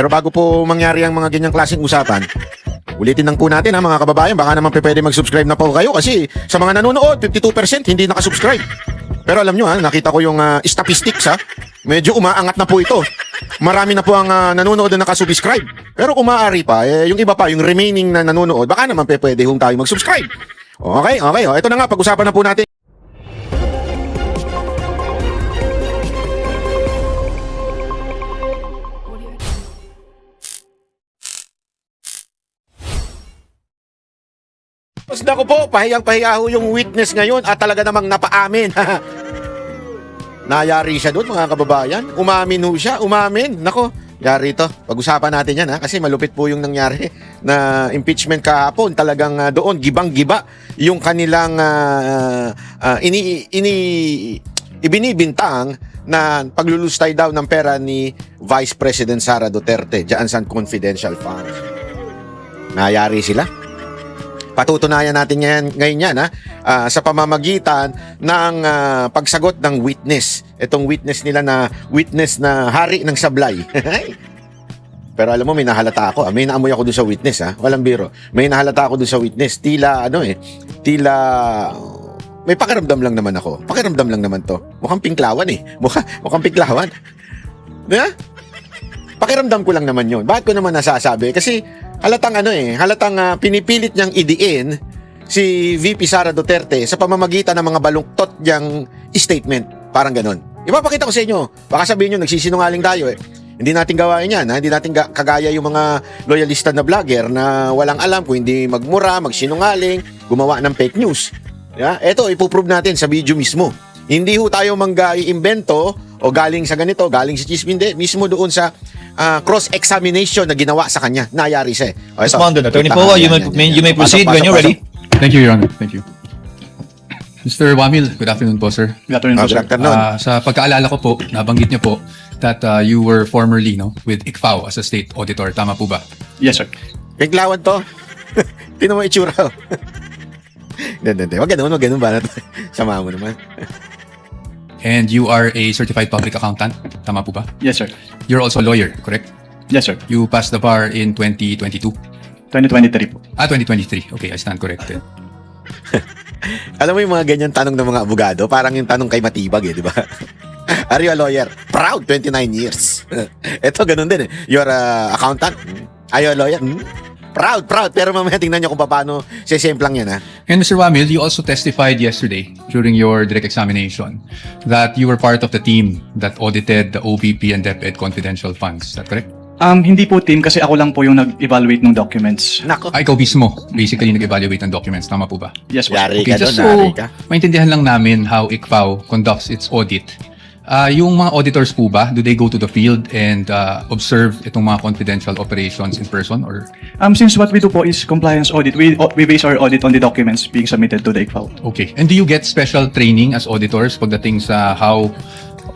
Pero bago po mangyari ang mga ganyang klaseng usapan, ulitin lang po natin ha mga kababayan, baka naman pwede mag-subscribe na po kayo kasi sa mga nanonood, 52% hindi nakasubscribe. Pero alam nyo ha, nakita ko yung statistics ha, medyo umaangat na po ito. Marami na po ang nanonood na nakasubscribe. Pero kung maaari pa, yung iba pa, yung remaining na nanonood, baka naman pwede hong tayo mag-subscribe. Okay. Ito na nga, pag-usapan na po natin. Mas nako po, pahiyang-pahiya ho yung witness ngayon at talaga namang napaamin. Nayari siya doon mga kababayan. Umamin ho siya, umamin. Nako, yari ito. Pag-usapan natin yan ha, kasi malupit po yung nangyari na impeachment kahapon. Talagang doon, gibang-giba yung kanilang ibinibintang na paglulustay daw ng pera ni Vice President Sara Duterte diyan sa confidential funds. Nayari sila. Patutunayan natin ngayon yan sa pamamagitan ng pagsagot ng witness. Itong witness nila na witness na hari ng sablay. Pero alam mo, may nahalata ako. May naamoy ako doon sa witness. Walang biro. May nahalata ako doon sa witness. Tila may pakiramdam lang naman ako. Pakiramdam lang naman to. Mukhang pinklawan Mukhang pinklawan. Pakiramdam ko lang naman yun. Bakit ko naman nasasabi? Kasi halatang pinipilit niyang idiin si VP Sara Duterte sa pamamagitan ng mga balungtot niyang statement. Parang ganon. Ipapakita ko sa inyo. Baka sabihin nyo, nagsisinungaling tayo Hindi natin gawain yan. Hindi natin kagaya yung mga loyalista na vlogger na walang alam kung hindi magmura, magsinungaling, gumawa ng fake news. Ito, ipoprove natin sa video mismo. Hindi ho tayo mangga-iimbento o galing sa ganito, galing sa chisminde, mismo doon sa cross-examination na ginawa sa kanya. Nayari siya. Respondent, Attorney Poa, you may proceed when you're ready. Thank you, Your Honor. Thank you. Mr. Wamil, good afternoon po, sir. Good afternoon po, sir. Sa pagkaalala ko po, nabanggit niyo po that you were formerly with ICFAO as a state auditor. Tama po ba? Yes, sir. Pinklawan to. Tinan mo itsura. Hindi. Wag ganun ba? Sama mo naman. And you are a certified public accountant. Tama po ba? Yes, sir. You're also a lawyer, correct? Yes, sir. You passed the bar in 2022. 2023 po. 2023. Okay, I stand corrected. Alam mo yung mga ganyan tanong ng mga abogado, parang yung tanong kay Matibag di ba? Are you a lawyer? Proud, 29 years. Ito, ganun din You're a accountant? Are you a lawyer? Proud. Pero mamaya tingnan nyo kung paano sisemplang yan And Mr. Wamil, you also testified yesterday during your direct examination that you were part of the team that audited the OVP and DepEd confidential funds. Is that correct? Hindi po team kasi ako lang po yung nag-evaluate ng documents. Nako. Ikaw mismo, basically nag-evaluate ng documents. Tama po ba? Yes, po. Yari Okay, ka just doon, so maintindihan lang namin how ICFAO conducts its audit. Yung mga auditors po ba, do they go to the field and observe itong mga confidential operations in person or? Since what we do po is compliance audit, we base our audit on the documents being submitted to the ICFAO. Okay. And do you get special training as auditors pagdating sa how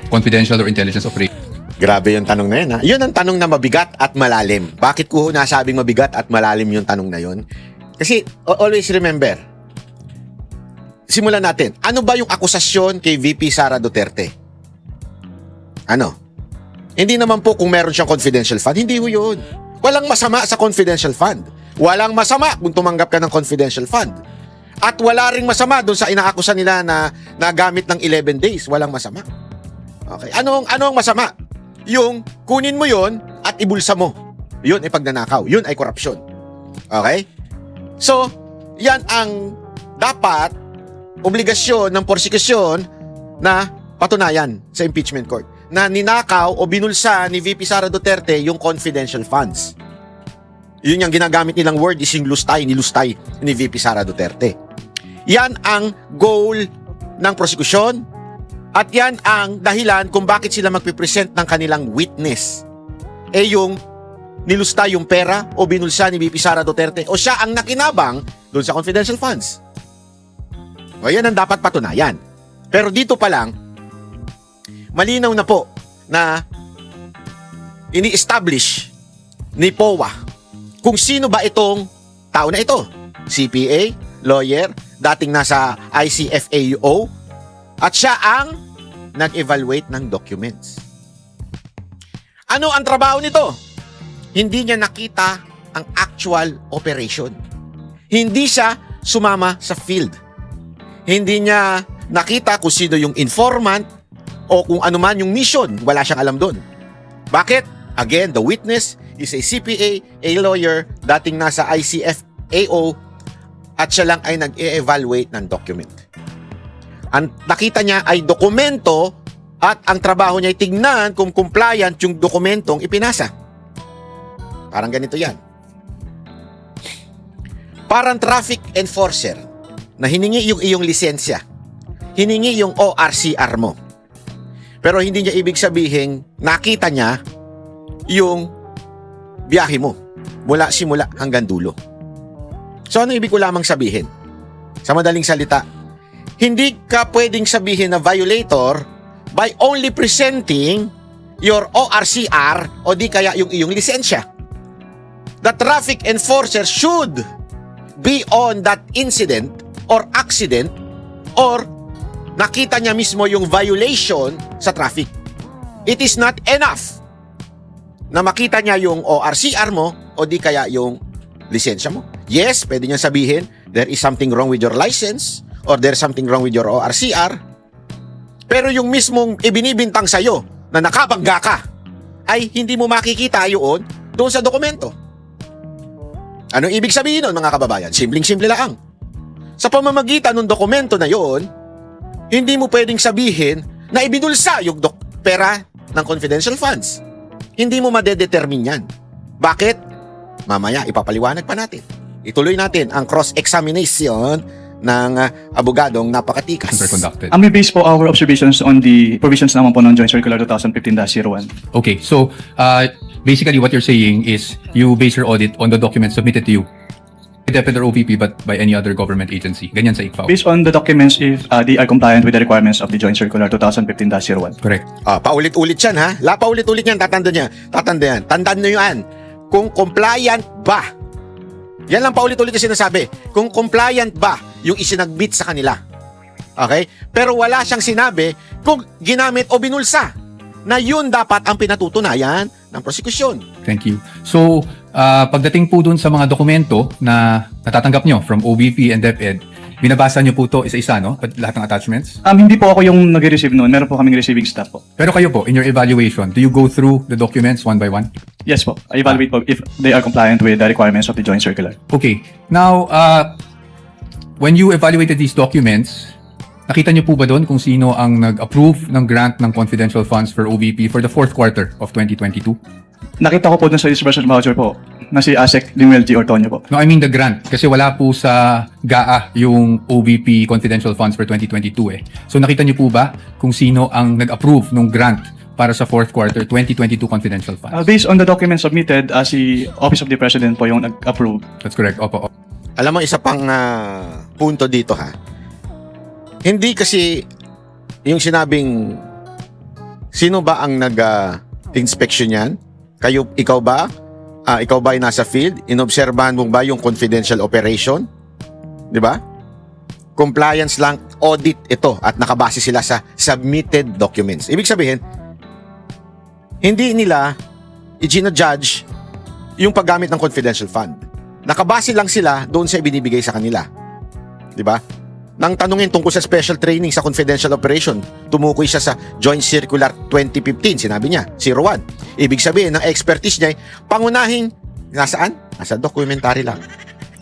confidential or intelligence operations? Grabe yung tanong na yun Yun ang tanong na mabigat at malalim. Bakit ko nasabing mabigat at malalim yung tanong na yun? Kasi always remember, simulan natin. Ano ba yung akusasyon kay VP Sara Duterte? Ano? Hindi naman po kung meron siyang confidential fund. Hindi ho yun. Walang masama sa confidential fund. Walang masama kung tumanggap ka ng confidential fund. At wala ring masama doon sa inaakusan nila na nagamit ng 11 days. Walang masama. Okay. Ano ang masama? Yung kunin mo yon at ibulsa mo. Yun ay pagnanakaw. Yun ay korupsyon. Okay? So, yan ang dapat obligasyon ng prosecution na patunayan sa impeachment court na ninakaw o binulsa ni VP Sara Duterte yung confidential funds. Yun yung ginagamit nilang word is yung nilustay ni VP Sara Duterte. Yan ang goal ng prosecution. At yan ang dahilan kung bakit sila magpipresent ng kanilang witness. Yung nilusta yung pera o binulsa ni VP Sara Duterte o siya ang nakinabang doon sa confidential funds. O yan ang dapat patunayan. Pero dito pa lang, malinaw na po na ini-establish ni POA kung sino ba itong tao na ito. CPA, lawyer, dating nasa ICFAO, at siya ang nag-evaluate ng documents. Ano ang trabaho nito? hindi niya nakita ang actual operation. Hindi siya sumama sa field. Hindi niya nakita kung sino yung informant o kung ano man yung mission. Wala siyang alam doon. Bakit? Again, the witness is a CPA, a lawyer, dating nasa ICF-AO, at siya lang ay nag-e-evaluate ng document. Ang nakita niya ay dokumento at ang trabaho niya ay tignan kung compliant yung dokumentong ipinasa. Parang ganito yan. Parang traffic enforcer na hiningi yung iyong lisensya. Hiningi yung ORCR mo. Pero hindi niya ibig sabihin, nakita niya yung biyahe mo mula simula hanggang dulo. So ano ibig ko lamang sabihin? Sa madaling salita, hindi ka pwedeng sabihin na violator by only presenting your ORCR o di kaya yung iyong lisensya. The traffic enforcer should be on that incident or accident or nakita niya mismo yung violation sa traffic. It is not enough na makita niya yung ORCR mo o di kaya yung lisensya mo. Yes, pwede niyang sabihin, there is something wrong with your license or there's something wrong with your ORCR. Pero yung mismong ibinibintang sa'yo na nakabangga ka, ay hindi mo makikita yun doon sa dokumento. Anong ibig sabihin nun, mga kababayan? Simpleng-simple lang. Sa pamamagitan ng dokumento na yun, hindi mo pwedeng sabihin na ibinulsa yung pera ng confidential funds. Hindi mo madedetermine yan. Bakit? Mamaya, ipapaliwanag pa natin. Ituloy natin ang cross-examination ng abogadong napakatikas. Conducted. We base po our observations on the provisions naman po ng Joint Circular 2015-01. Okay, so basically what you're saying is you base your audit on the documents submitted to you, DepEd or OVP, but by any other government agency. Ganyan sa ICFAO. Based on the documents if they are compliant with the requirements of the Joint Circular 2015-01. Correct. Paulit-ulit yan, ha? Paulit-ulit yan, tatanda yan. Tandaan nyo yan. Kung compliant ba? Yan lang paulit-ulit na sinasabi. Kung compliant ba yung isinagbit sa kanila. Okay? Pero wala siyang sinabi kung ginamit o binulsa na yun dapat ang pinatutunayan ng prosekusyon. Thank you. So, pagdating po dun sa mga dokumento na natatanggap nyo from OVP and DepEd, binabasa nyo po to isa-isa, no? Lahat ng attachments? Hindi po ako yung nag-receive noon. Meron po kaming receiving staff po. Pero kayo po, in your evaluation, do you go through the documents one by one? Yes po. I evaluate po if they are compliant with the requirements of the Joint Circular. Okay. Now, when you evaluated these documents, nakita nyo po ba doon kung sino ang nag-approve ng grant ng confidential funds for OVP for the fourth quarter of 2022? Nakita ko po dun sa disbursement voucher po na si ASEC Limuel G. Ortonio po. No, I mean the grant. Kasi wala po sa GAA yung OVP confidential funds for 2022 eh. So nakita niyo po ba kung sino ang nag-approve ng grant para sa fourth quarter 2022 confidential funds? Based on the documents submitted, si Office of the President po yung nag-approve. That's correct. Opo. Alam mo, isa pang punto dito, ha? Hindi kasi yung sinabing sino ba ang nag-inspection yan? Ikaw ba? Ikaw ba ay nasa field? Inobserbahan mo ba yung confidential operation? Di ba? Compliance lang, audit ito at nakabase sila sa submitted documents. Ibig sabihin, hindi nila i-judge yung paggamit ng confidential fund. Nakabase lang sila doon sa ibinibigay sa kanila. Di ba? Nang tanungin tungkol sa special training sa confidential operation, tumukoy siya sa Joint Circular 2015. Sinabi niya, 01. Ibig sabihin, ng expertise niya ay pangunahing, nasaan? Nasa documentary lang.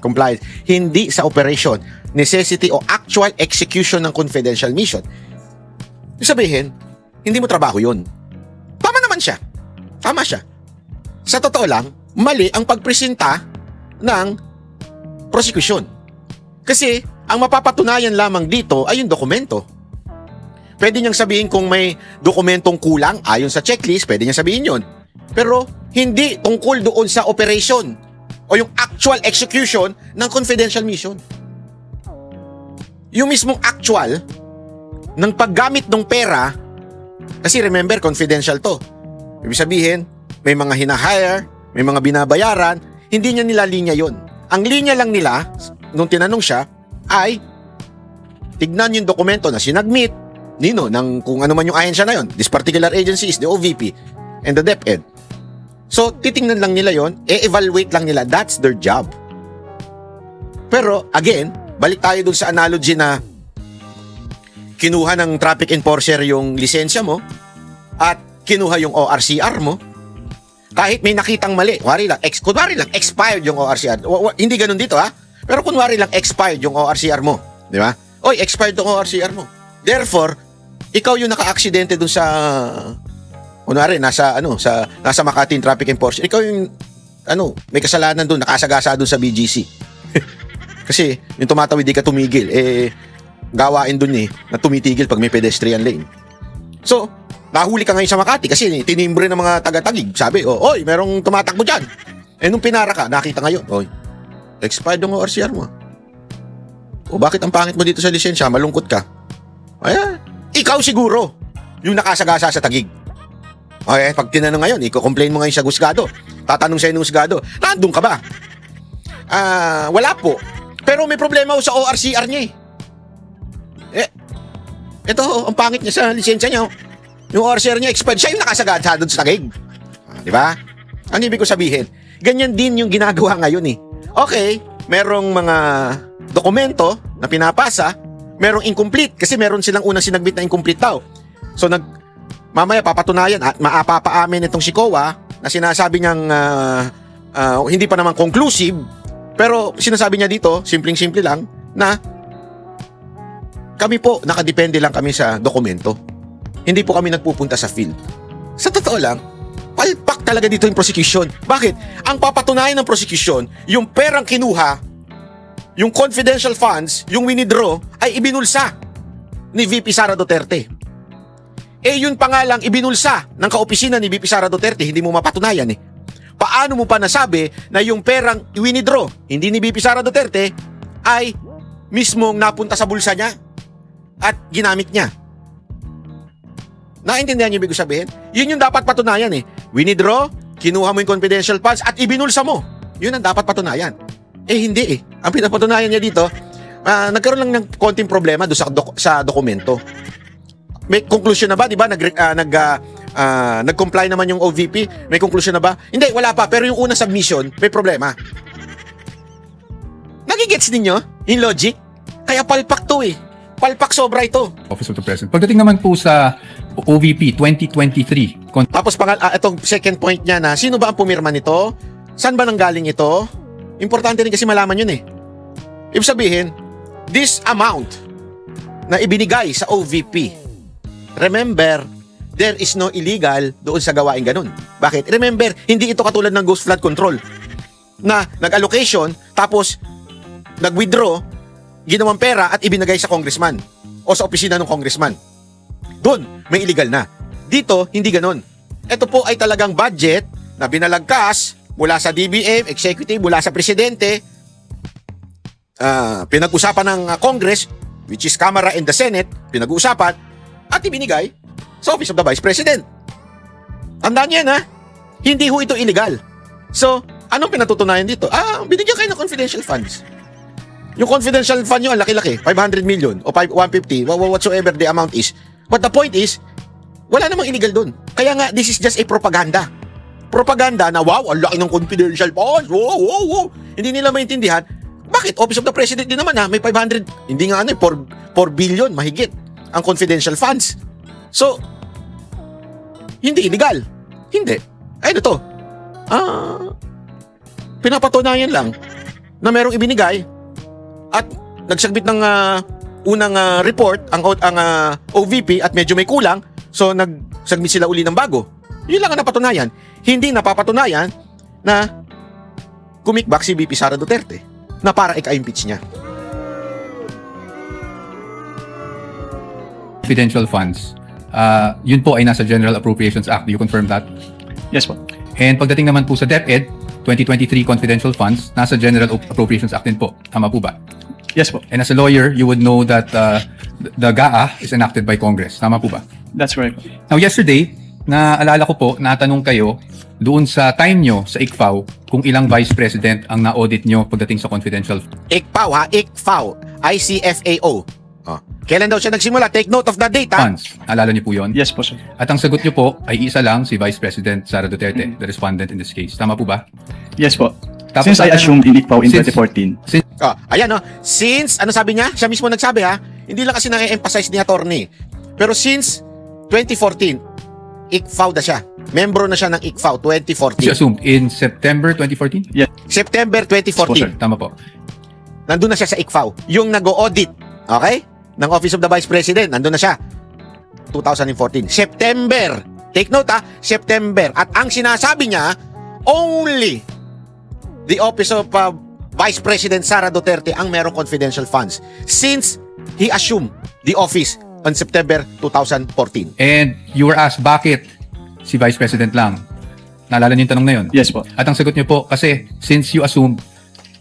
Compliance. Hindi sa operation, necessity o actual execution ng confidential mission. Ibig sabihin, hindi mo trabaho yun. Tama naman siya. Tama siya. Sa totoo lang, mali ang pagpresenta ng prosecution. Kasi, ang mapapatunayan lamang dito ay yung dokumento. Pwede niyang sabihin kung may dokumentong kulang ayon sa checklist, pwede niyang sabihin yun. Pero hindi tungkol doon sa operation o yung actual execution ng confidential mission. Yung mismong actual ng paggamit ng pera, kasi remember, confidential to. Ibig sabihin, may mga hinahire, may mga binabayaran, hindi niya nilalinya yon. Ang linya lang nila, nung tinanong siya, ay tignan yung dokumento na sinagmit ng kung ano man yung ahensya na yon. This particular agency is the OVP and the DepEd. So, titingnan lang nila yon, evaluate lang nila. That's their job. Pero, again, balik tayo dun sa analogy na kinuha ng traffic enforcer yung lisensya mo at kinuha yung ORCR mo. Kahit may nakitang mali, kunwari lang, expired yung ORCR. Hindi ganun dito, ha? Pero kunwari lang, expired yung ORCR mo. Di ba? Oy, expired yung ORCR mo. Therefore, ikaw yung naka-aksidente dun sa, kunwari, nasa Makati traffic enforcer. Ikaw yung, may kasalanan dun, nakasagasa dun sa BGC. Kasi, yung tumatawid, di ka tumigil. Gawain dun na tumitigil pag may pedestrian lane. So, nahuli ka ngayon sa Makati kasi tinimbre ng mga taga-Taguig. Sabi, oy, merong tumatakbo dyan. Nung pinara ka, nakita ngayon, oy, expired yung ORCR mo. O bakit ang pangit mo dito sa lisensya? Malungkot ka. Ayan. Ikaw siguro yung nakasagasa sa Taguig. Okay, pag tinanong ngayon, i-complain mo ngayon sa husgado. Tatanong sa'yo ng husgado, nandun ka ba? Wala po. Pero may problema sa ORCR niya ito, ang pangit niya sa lisensya niya. Yung ORCR niya expired. Siya yung nakasagasa doon sa Taguig. Di ba? Ang ibig ko sabihin, ganyan din yung ginagawa ngayon Okay, merong mga dokumento na pinapasa, merong incomplete kasi meron silang unang sinagbit na incomplete daw. So mamaya papatunayan at maapapaamin itong si COA na sinasabi niyang hindi pa naman conclusive, pero sinasabi niya dito, simpleng-simple lang, na kami po, nakadepende lang kami sa dokumento. Hindi po kami nagpupunta sa field. Sa totoo lang, palpak talaga dito yung prosecution. Bakit? Ang papatunayan ng prosecution, yung perang kinuha, yung confidential funds, yung winidraw, ay ibinulsa ni VP Sara Duterte. Yun pa nga lang ibinulsa ng kaopisina ni VP Sara Duterte, hindi mo mapatunayan Paano mo pa nasabi na yung perang winidraw, hindi ni VP Sara Duterte, ay mismong napunta sa bulsa niya at ginamit niya? Naintindihan niyo ibig sabihin? Yun yung dapat patunayan Winidraw, kinuha mo yung confidential funds at ibinulsa mo. Yun ang dapat patunayan. Hindi Ang pinapatunayan niya dito, nagkaroon lang ng konting problema doon sa dokumento. May conclusion na ba? Di ba? Nag-comply naman yung OVP. May conclusion na ba? Hindi, wala pa. Pero yung unang submission, may problema. Nagigets ninyo yung logic? Kaya palpak to Palpak sobra ito. Office of the President. Pagdating naman po sa OVP 2023. Tapos itong second point niya na, sino ba ang pumirma nito? Saan ba nanggaling ito? Importante rin kasi malaman yun Ibig sabihin, this amount na ibinigay sa OVP, remember, there is no illegal doon sa gawain ganun. Bakit? Remember, hindi ito katulad ng ghost flood control na nag-allocation, tapos nag-withdraw, ginawang pera at ibinigay sa congressman o sa opisina ng congressman. Doon, may illegal na. Dito, hindi ganon. Ito po ay talagang budget na binalagkas mula sa DBM, executive, mula sa presidente, pinag-usapan ng Congress, which is Camara and the Senate, pinag-uusapan, at ibinigay sa Office of the Vice President. Tandaan niyo yan, hindi ho ito illegal. So, anong pinatutunayan dito? Binigyan kayo ng confidential funds. Yung confidential fund nyo, ang laki-laki, 500 million o 150, whatsoever the amount is. But the point is, wala namang illegal dun. Kaya nga, this is just a propaganda. Propaganda na, wow, ang laki ng confidential funds, wow. Hindi nila maintindihan, bakit? Office of the President din naman may 500, hindi nga 4 billion, mahigit, ang confidential funds. So, hindi illegal. Hindi. Ay, ito. Pinapatunayan lang na merong ibinigay at nagsubmit ng unang report ang OVP at medyo may kulang, so nagsubmit sila uli ng bago. Yun lang ang napatunayan. Hindi napapatunayan na kumikbak si VP Sara Duterte na para ika-impeach niya. Confidential funds. Yun po ay nasa General Appropriations Act. Do you confirm that? Yes po. And pagdating naman po sa DepEd 2023 confidential funds, nasa General Appropriations Act din po. Tama po ba? Yes po. And as a lawyer, you would know that the GAA is enacted by Congress. Tama po ba? That's right po. Now, yesterday, naalala ko po, natanong kayo doon sa time nyo sa ICFAO kung ilang vice president ang na-audit nyo pagdating sa confidential. ICFAO. ICFAO. Kailan daw siya nagsimula? Take note of the date, ha? Funds. Alala niyo po yun? Yes po, sir. At ang sagot niyo po ay isa lang, si Vice President Sara Duterte, the respondent in this case. Tama po ba? Yes po. Tapos Since I ano- assumed in ICFAO in Since- 2014. Oh, ayan, no? Since, ano sabi niya? Siya mismo nagsabi, ha? Hindi lang kasi na-emphasize ni attorney. Pero since 2014, ICFAO na siya. Membro na siya ng ICFAO, She 2014. assumed in September 2014? September Yes po, sir. 2014. Tama po. Nandun na siya sa ICFAO. Yung nag-audit, okay? Ng Office of the Vice President, nandun na siya. 2014. September. Take note, ha? September. At ang sinasabi niya, only the Office of Vice President Sara Duterte ang merong confidential funds since he assumed the office on September 2014. And you were asked, bakit si Vice President lang? Naalala niyo yung tanong na yun? Yes po. At ang sagot niyo po, kasi since you assumed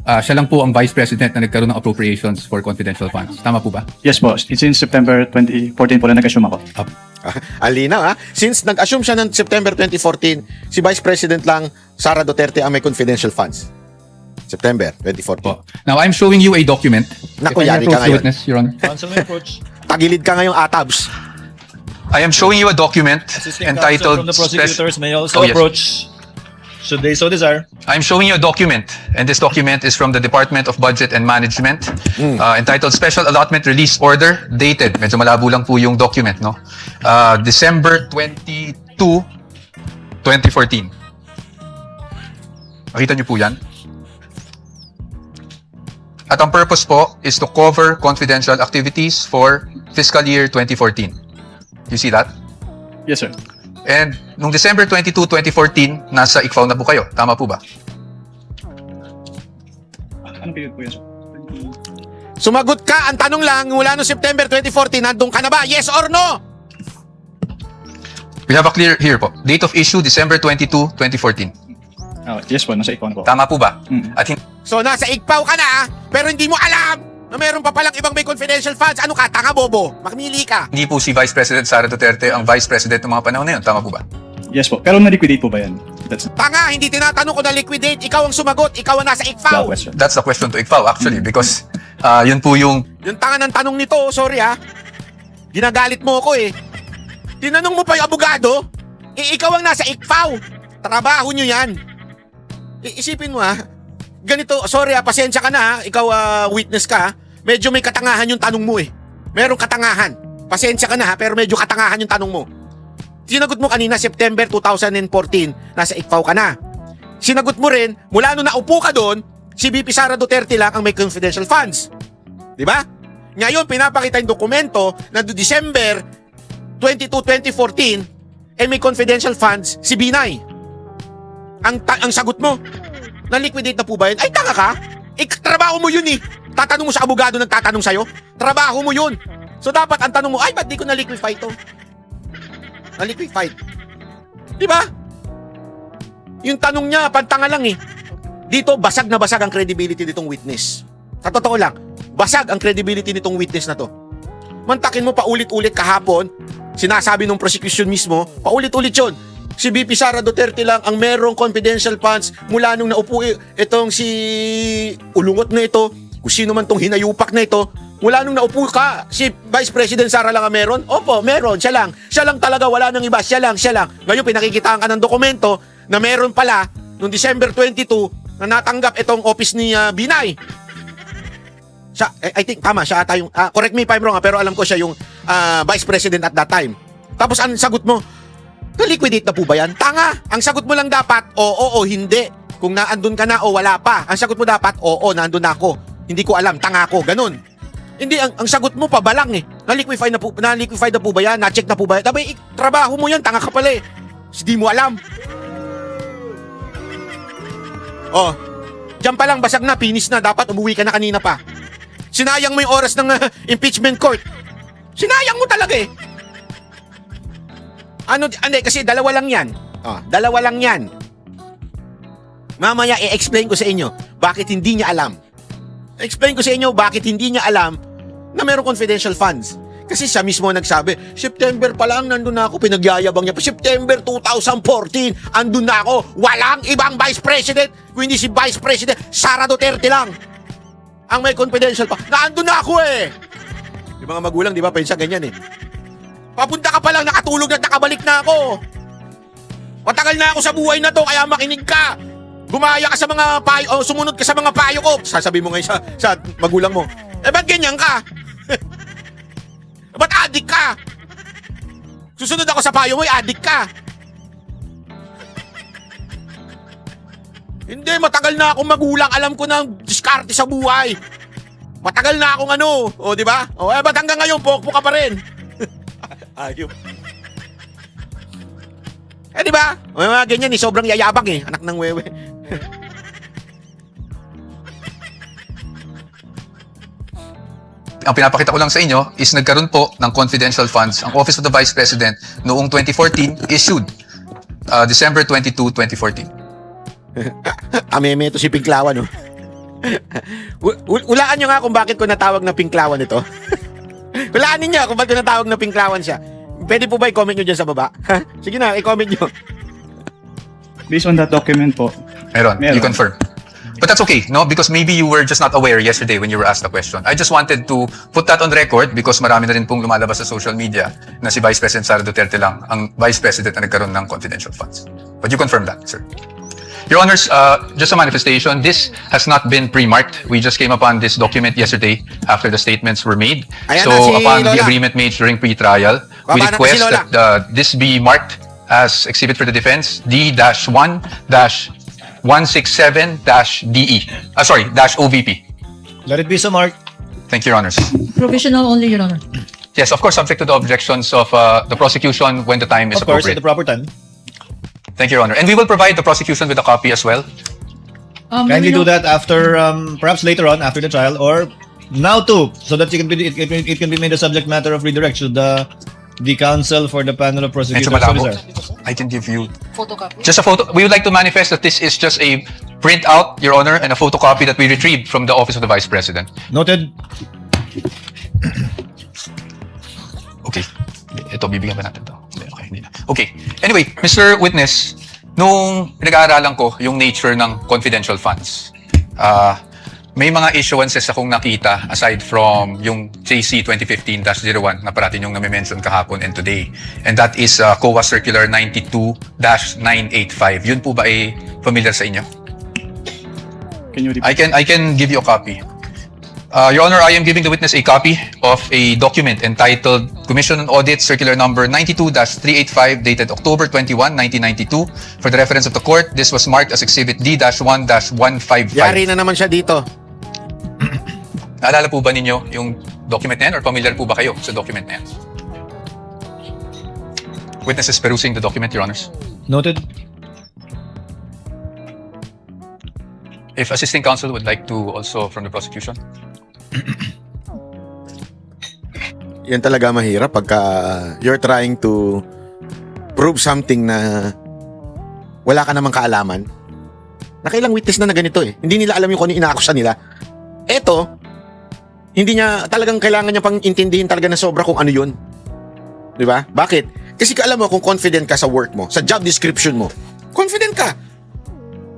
siya lang po ang Vice President na nagkaroon ng appropriations for confidential funds. Tama po ba? Yes po. Since September 2014 po na nag-assume ako. Alina, ha? Since nag-assume siya ng September 2014, si Vice President lang Sara Duterte ang may confidential funds. September 2014. Po. Now, I'm showing you a document. Naku, If I may yari ka approach the ngayon. witness, Your Honor. Counsel may approach. Tagilid ka ngayong atabs. I am showing you a document Assisting counsel from the prosecutors may also Oh, yes. approach should they so desire. I'm showing you a document, and this document is from the Department of Budget and Management, entitled Special Allotment Release Order, dated. Medyo malabo lang po yung document, no? December 22, 2014. Makita niyo po yan? At ang purpose po is to cover confidential activities for fiscal year 2014. You see that? Yes, sir. And nung December 22, 2014, nasa ICFAO na po kayo. Tama po ba? Anong period po yun, sir? Sumagot ka, ang tanong lang, mula noong September 2014, nandun ka na ba? Yes or no? We have a clear here po. Date of issue, December 22, 2014. Yes po. Nasa ikaw na po. Tama po ba? Mm. At So nasa ICFAO ka na, pero hindi mo alam na meron pa palang ibang may confidential funds. Ano ka, tanga bobo? Makmili ka. hindi po si Vice President Sara Duterte ang Vice President ng mga panahon na yun. Tama po ba? Yes po. Pero na-liquidate po ba yan? That's Tanga, hindi tinatanong ko na liquidate. Ikaw ang sumagot, ikaw ang nasa the ICFAO. question. That's the question to ICFAO actually because yun po yung Yung tanga ng tanong nito, sorry ha. Ginagalit mo ako eh. Tinanong mo pa yung abogado, ikaw ang nasa ICFAO. Trabaho nyo yan. Isipin mo ha, ganito, sorry ha, pasensya ka na ha, ikaw witness ka ha. Medyo may katangahan yung tanong mo eh. Merong katangahan. Pasensya ka na ha, pero medyo katangahan yung tanong mo. Sinagot mo kanina, September 2014, nasa ICFAO ka na. Sinagot mo rin, mula nung naupo ka doon, si VP Sara Duterte lang ang may confidential funds. Di ba? Ngayon, pinapakita yung dokumento na do December 22, 2014, may confidential funds si Binay. Ang sagot mo, na-liquidate na po ba yun? Ay, tanga ka? Trabaho mo yun eh. Tatanong mo sa abogado nagtatanong sa'yo? Trabaho mo yun. So dapat ang tanong mo, ay, ba't di ko na-liquify to? Na-liquify. Di ba? Yung tanong niya, pantanga lang eh. Dito, basag na basag ang credibility nitong witness. Sa totoo lang, basag ang credibility nitong witness na to. Mantakin mo paulit-ulit kahapon, sinasabi ng prosecution mismo, paulit-ulit yun. Si VP Sara Duterte lang ang merong confidential funds mula nung naupo itong si ulungot na ito, kung sino man tong hinayupak na ito, mula nung naupo ka, si Vice President Sara lang ang meron? Opo, meron, siya lang. Siya lang talaga, wala nang iba, siya lang. Ngayon, pinakikitaan ka ng dokumento na meron pala noong December 22 na natanggap itong office ni Binay. Siya, I think, tama, siya ata yung, correct me if I'm wrong, pero alam ko siya yung Vice President at that time. Tapos ang sagot mo, na-liquidate na po ba yan? Tanga! Ang sagot mo lang dapat, oo, hindi. Kung naandun ka na o wala pa. Ang sagot mo dapat, oo, naandun na ako. Hindi ko alam, tanga ako, ganun. Hindi, ang sagot mo pa balang eh. Na-liquify na po ba yan? Na-check na po ba yan? Tabi, trabaho mo yan, tanga ka pala eh. Hindi mo alam. Oh, diyan pa lang, basag na, finish na. Dapat umuwi ka na kanina pa. Sinayang mo yung oras ng impeachment court. Sinayang mo talaga eh. Kasi dalawa lang yan. Dalawa lang yan. Mamaya i-explain ko sa inyo bakit hindi niya alam. Explain ko sa inyo bakit hindi niya alam na mayroong confidential funds. Kasi siya mismo nagsabi, September pa lang nandun na ako, pinagyayabang niya pa. September 2014, andun na ako. Walang ibang Vice President, kung hindi si Vice President Sara Duterte lang ang may confidential pa. Naandun na ako eh. Diba? Yung mga magulang, di ba, pensa ganyan eh. Papunta ka pa lang, nakatulog na, nakabalik na ako. Matagal na ako sa buhay na to, kaya makinig ka. Gumaya ka sa mga payo, o sumunod ka sa mga payo ko. Sasabi mo ngayon sa magulang mo, ba't ganyan ka? Ba't adik ka? Susunod ako sa payo mo, adik ka. Hindi, matagal na akong magulang. Alam ko na ang diskarte sa buhay. Matagal na akong ano. O, di ba? O, ba't hanggang ngayon, pokpok ka pa rin? Ayun. Di ba? O, mga ganyan, sobrang yayabang anak ng wewe. Ang pinapakita ko lang sa inyo is nagkaroon po ng confidential funds ang Office of the Vice President noong 2014 issued December 22, 2014. Ameme ito si Pinklawan, no? Hulaan nyo nga kung bakit ko natawag na Pinklawan ito. Hulaan ninyo kung bakit ko natawag na Pinklawan siya. Pwede po ba i-comment nyo dyan sa baba? Sige na, i-comment nyo. Based on that document po, Meron. Meron. You confirm. But that's okay, no? Because maybe you were just not aware yesterday when you were asked the question. I just wanted to put that on record because marami na rin pong lumalabas sa social media na si Vice President Sara Duterte lang ang Vice President na nagkaroon ng confidential funds. But you confirm that, sir. Your Honors, just a manifestation, this has not been pre-marked. We just came upon this document yesterday after the statements were made. Ayan So na si upon the Lola. agreement made during pre-trial, we Baba na si request Lola. that this be marked as exhibit for the defense D-1-167-DE. -OVP. Let it be so, Mark. Thank you, Your Honors. Provisional only, Your Honor. Yes, of course, subject to the objections of the prosecution when the time is Of course, at appropriate. the proper time. Thank you, Your Honor. And we will provide the prosecution with a copy as well. Kindly do that after, perhaps later on, after the trial, or now too, so that it can be made a subject matter of redirect should the counsel for the panel of prosecutors. Medyo malabo. so desire. I can give you Photocopy. just a photo. We would like to manifest that this is just a printout, Your Honor, and a photocopy that we retrieved from the Office of the Vice President. Noted. Okay. Ito, bibigyan ba natin to? Hindi, okay, hindi na. Okay. Anyway, Mr. Witness, nung pinag-aaralan ko yung nature ng confidential funds, may mga issuances akong nakita aside from yung JC 2015-01 na parating yung nami-mention kahapon and today. And that is COA Circular 92-985. Yun po ba ay familiar sa inyo? can you repeat? I can give you a copy. Your Honor, I am giving the witness a copy of a document entitled Commission on Audit Circular Number 92-385 dated October 21, 1992. For the reference of the court, this was marked as Exhibit D-1-155. Yari na naman siya dito. Naalala po ba ninyo yung document na yan or familiar po ba kayo sa document na yan? Witness is perusing the document, Your Honors. Noted. If assisting counsel would like to also from the prosecution. Yan talaga mahirap pagka you're trying to prove something na wala ka namang kaalaman. Nakailang witness na ganito eh. Hindi nila alam yung kung ano inaakusa nila. Eto, hindi niya talagang kailangan niya pang intindihin talaga na sobra kung ano yun. Di ba? Bakit? Kasi alam mo kung confident ka sa work mo, sa job description mo, confident ka.